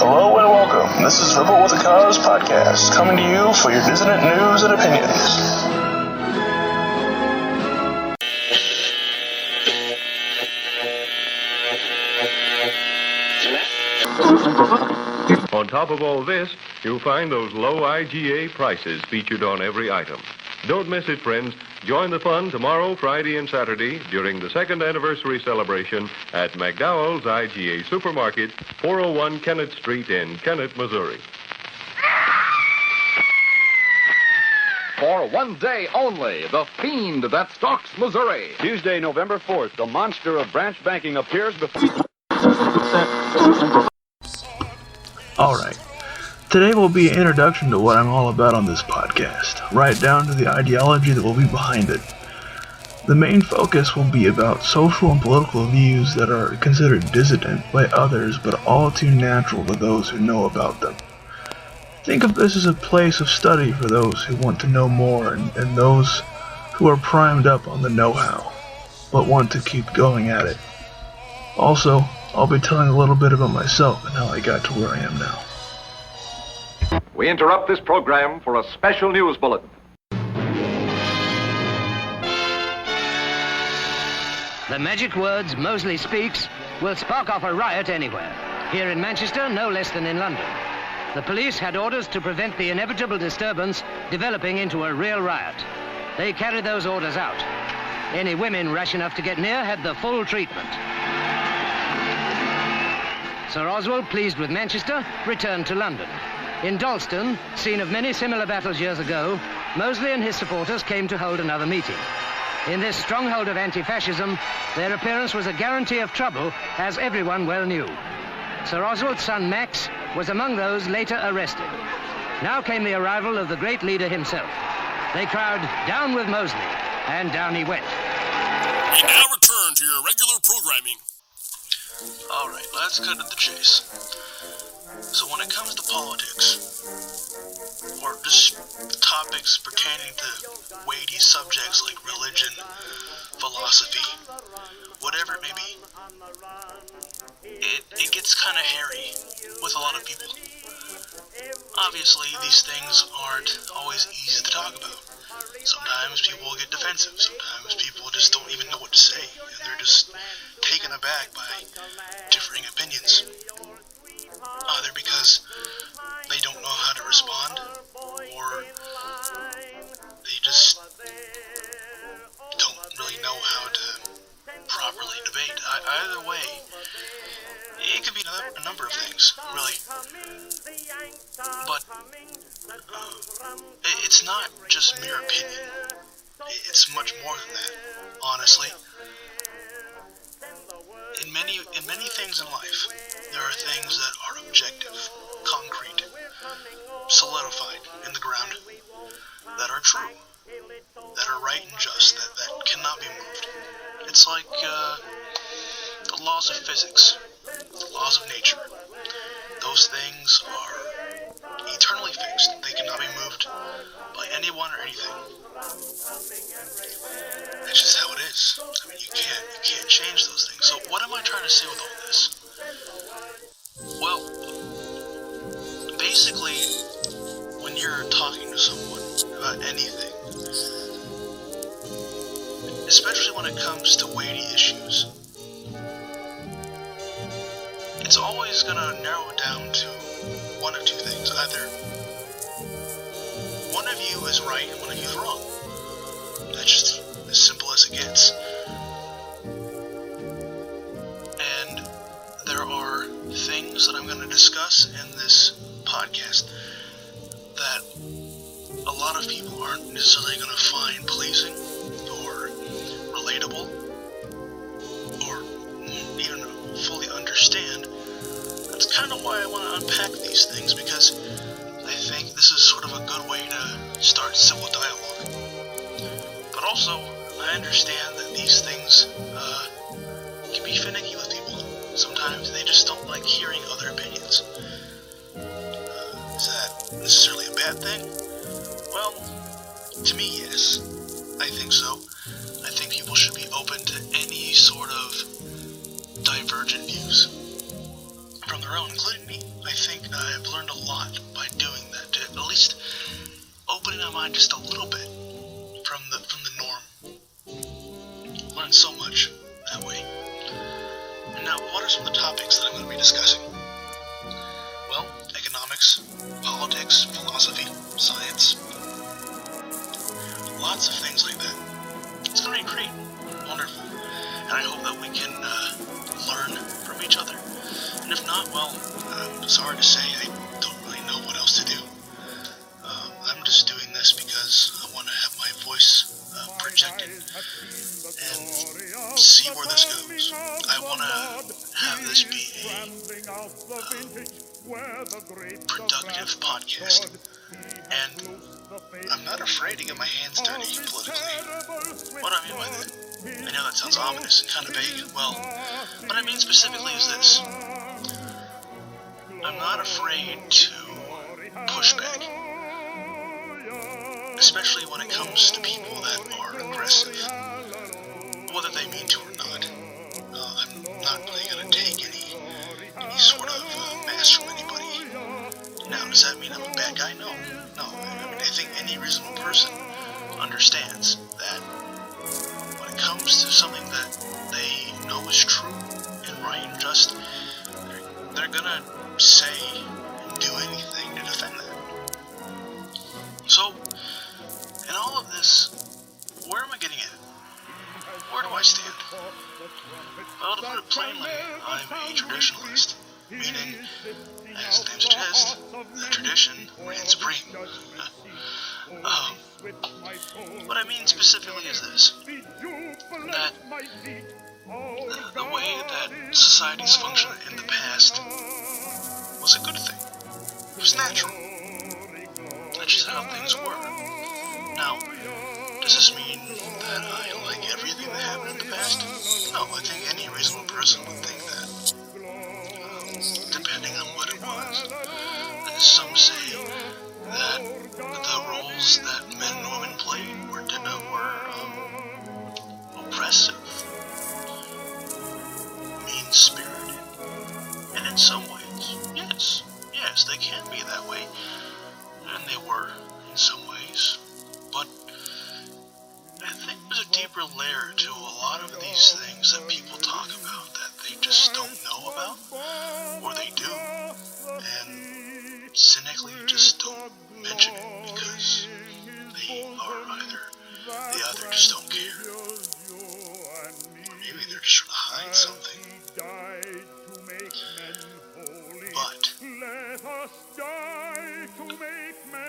Hello and welcome. This is Rebel with a Cause Podcast, coming to you for your dissonant news and opinions. On top of all this, you'll find those low IGA prices featured on every item. Don't miss it, friends. Join the fun tomorrow, Friday, and Saturday during the second anniversary celebration at McDowell's IGA Supermarket, 401 Kennett Street in Kennett, Missouri. For one day only, the fiend that stalks Missouri. Tuesday, November 4th, the monster of branch banking appears before... Alright, today will be an introduction to what I'm all about on this podcast, right down to the ideology that will be behind it. The main focus will be about social and political views that are considered dissident by others but all too natural to those who know about them. Think of this as a place of study for those who want to know more and those who are primed up on the know-how, but want to keep going at it. Also, I'll be telling a little bit about myself and how I got to where I am now. We interrupt this program for a special news bulletin. The magic words Mosley speaks will spark off a riot anywhere. Here in Manchester, no less than in London. The police had orders to prevent the inevitable disturbance developing into a real riot. They carried those orders out. Any women rash enough to get near had the full treatment. Sir Oswald, pleased with Manchester, returned to London. In Dalston, scene of many similar battles years ago, Mosley and his supporters came to hold another meeting. In this stronghold of anti-fascism, their appearance was a guarantee of trouble, as everyone well knew. Sir Oswald's son Max was among those later arrested. Now came the arrival of the great leader himself. They cried, "Down with Mosley," and down he went. We now return to your regular programming. Alright, let's cut to the chase. So when it comes to politics, or just topics pertaining to weighty subjects like religion, philosophy, whatever it may be, it gets kind of hairy with a lot of people. Obviously, these things aren't always easy to talk about. Sometimes people will get defensive. Sometimes people just don't even know what to say, and they're just taken aback by differing opinions. Either because they don't know how to respond, or they just don't really know how to properly debate. Either way, it could be a number of things, really. But it's not just mere opinion. It's much more than that, honestly. In many things in life, there are things that are objective, concrete, solidified in the ground, that are true, that are right and just, that cannot be moved. It's like the laws of physics, the laws of nature. Those things are eternally fixed. They cannot be moved by anyone or anything. That's just how it is. I mean, you can't change those things. So what am I trying to say with all this? Well, basically, when you're talking to someone about anything, especially when it comes to weighty issues, it's always going to narrow it down to one of two things. Either one of you is right and one of you is wrong. That's just as simple as it gets. And there are things that I'm going to discuss in this podcast that a lot of people aren't necessarily going to find pleasing or relatable or even fully understand. That's kind of why I want to unpack these things, because I think this is sort of a good way to start civil dialogue. But also, I understand that these things can be finicky with people. Sometimes they just don't like hearing other opinions. Is that necessarily a bad thing? Well, to me, yes. I think so. I think people should be open to any sort of divergent views from their own. no, including me. I think I've learned a lot by doing that, to at least opening my mind just a little bit from the norm. Learned so much that way. And now, what are some of the topics that I'm going to be discussing? Well, economics, politics, philosophy, science. Lots of things like that. It's going to be great, wonderful, and I hope that we can learn from each other. And if not, well, sorry to say, I don't really know what else to do. I'm just doing this because I want to have my voice projected and see where this goes. I want to have this be a productive podcast, and I'm not afraid to get my hands dirty politically. What I mean by that, I know that sounds ominous and kind of vague. Well, what I mean specifically is this. I'm not afraid to push back, especially when it comes to people that are aggressive, whether they mean to or not. I'm not really going to take any sort of mess from anybody. Now, does that mean I'm a bad guy? No. I mean, I think any reasonable person understands that when it comes to something that they know is true and right and just, they're gonna say and do anything to defend that. So, in all of this, where am I getting at? Where do I stand? Well, to put it plainly, I'm a traditionalist, meaning, as the name suggests, the tradition reigns supreme. What I mean specifically is this, that the way that societies functioned in the past was a good thing. It was natural. That's just how things were. Now, does this mean that I like everything that happened in the past? No, I think any reasonable person would think that, depending on what it was. Some say that the roles that men and women played were oppressive, mean-spirited, and in some ways, yes, they can be that way, and they were in some ways, but I think there's a deeper layer to a lot of these things that people talk about that they just don't know about, or they do, and cynically just don't mention it because they either just don't care, or maybe they're just trying to hide something. But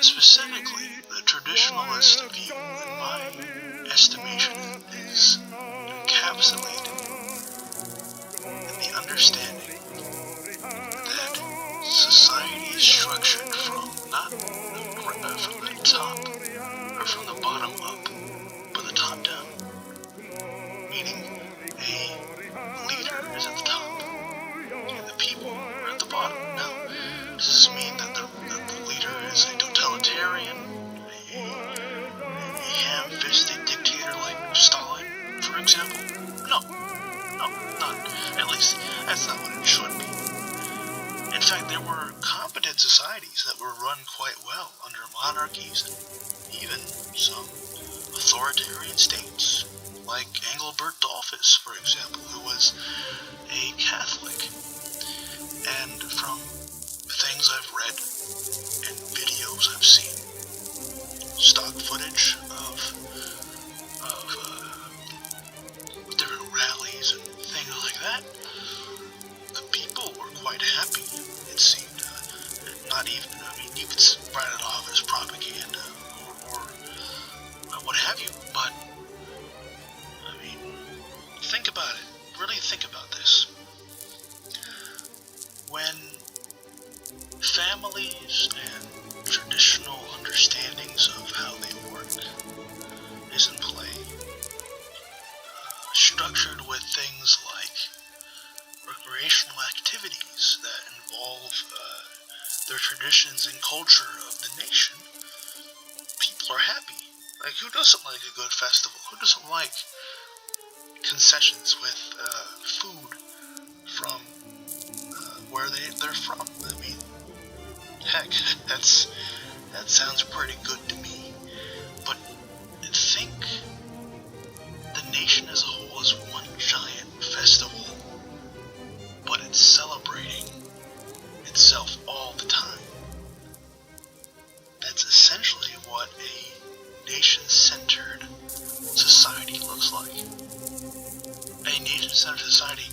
specifically, the traditionalist view, in my estimation, is encapsulated in the understanding that society is structured from not from the top or from the bottom up, but the top down. Meaning, a leader is at the top, and the people are at the bottom. Now, does this mean that the leader is a totalitarian, a ham-fisted dictator like Stalin, for example? No, not. At least, that's not what it should be. In fact, there were competent societies that were run quite well under monarchies and even some authoritarian states, like Engelbert Dollfuss, for example, who was a Catholic. And from things I've read and videos I've seen, stock footage of different rallies and things like that, the people were quite happy, it seemed. Not even, you could write it off as propaganda or what have you, but, think about it. Really think about this. When families and traditional understandings of how they work is in play, structured with things like recreational activities that involve their traditions and culture of the nation, people are happy. Like, who doesn't like a good festival? Who doesn't like concessions with food from where they're from. I mean, heck, that sounds pretty good to me. But think the nation as a whole is one giant festival, but it's celebrating itself all the time. That's essentially what a nation-centered society looks like. A nation-centered society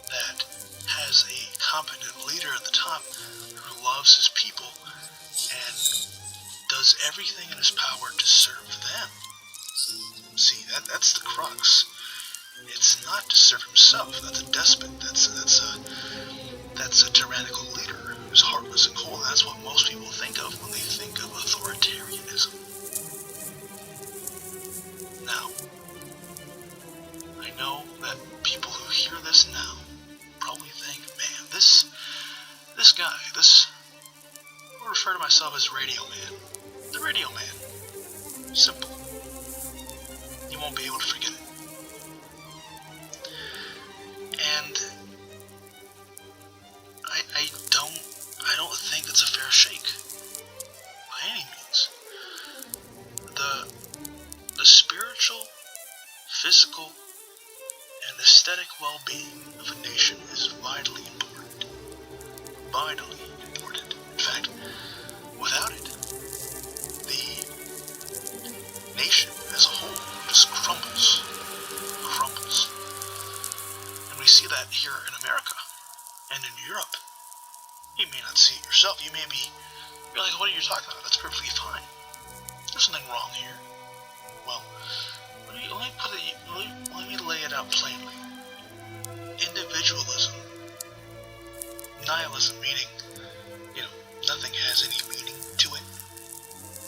that has a competent leader at the top who loves his people and does everything in his power to serve them. See, that's the crux. It's not to serve himself. That's a despot. That's a tyrannical leader who's heartless and cold. That's what most people think of when they think of authoritarianism. Now, I know that people who hear this now probably think, man, this guy, I'll refer to myself as Radio Man. The Radio Man. Simple. You won't be able to forget it. And I don't think that's a fair shake by any means. The spiritual, physical, and aesthetic well-being of a nation is vitally important. Vitally important. In fact, without it, the nation as a whole just crumbles. And we see that here in America and in Europe. You may not see it yourself. You're like, what are you talking about? That's perfectly fine. There's something wrong here. Well, let me lay it out plainly. Individualism, nihilism, meaning, nothing has any meaning to it.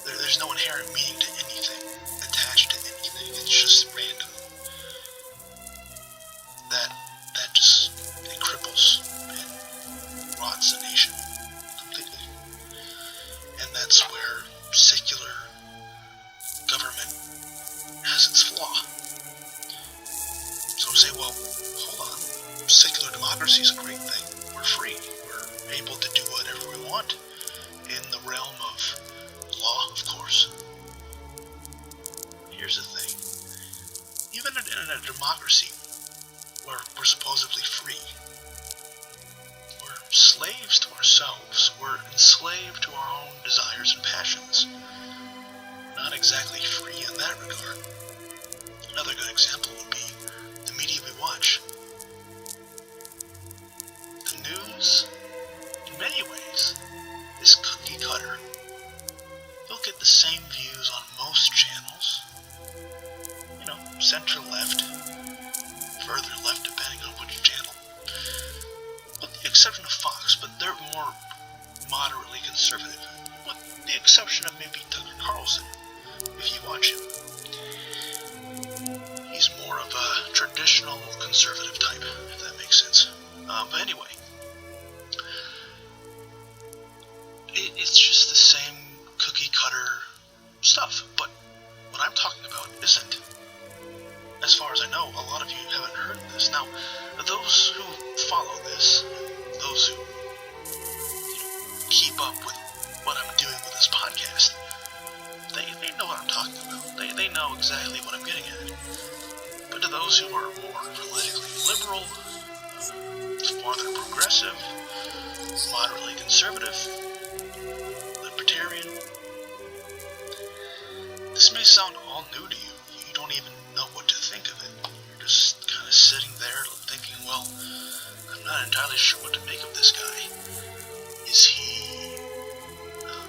There's no inherent meaning to anything, attached to anything. It's just random. That just, it cripples and rots a nation completely. And that's where secular government has its flaw. So we say, well, hold on. Secular democracy is a great thing. We're free. We're able to do whatever we want in the realm of law, of course. Here's the thing. Even in a democracy where we're supposedly free, we're slaves to ourselves. We're enslaved to our own desires and passions. Not exactly free in that regard. Another good example would be the media we watch. The news, in many ways, is cookie cutter. You'll get the same views on most channels. Center left, further left depending on which channel. With the exception of Fox, but they're more moderately conservative. With the exception of maybe Tucker Carlson, if you watch him. He's more of a traditional conservative type, if that makes sense. But anyway, it's just the same cookie cutter stuff. But what I'm talking about isn't. As far as I know, a lot of you haven't heard of this. Now, those who follow this, those who keep up with what I'm doing with this podcast, they know what I'm talking about. They know exactly what I'm getting at. But to those who are more politically liberal, farther progressive, moderately conservative, libertarian, this may sound all new to you. You don't even know what to think of it. You're just kind of sitting there thinking, well, I'm not entirely sure what to make of this guy. Is he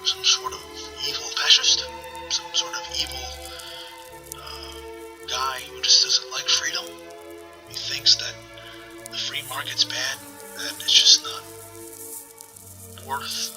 some sort of evil fascist? Some sort of evil guy who just doesn't like freedom? He thinks that the free market's bad, that it's just not worth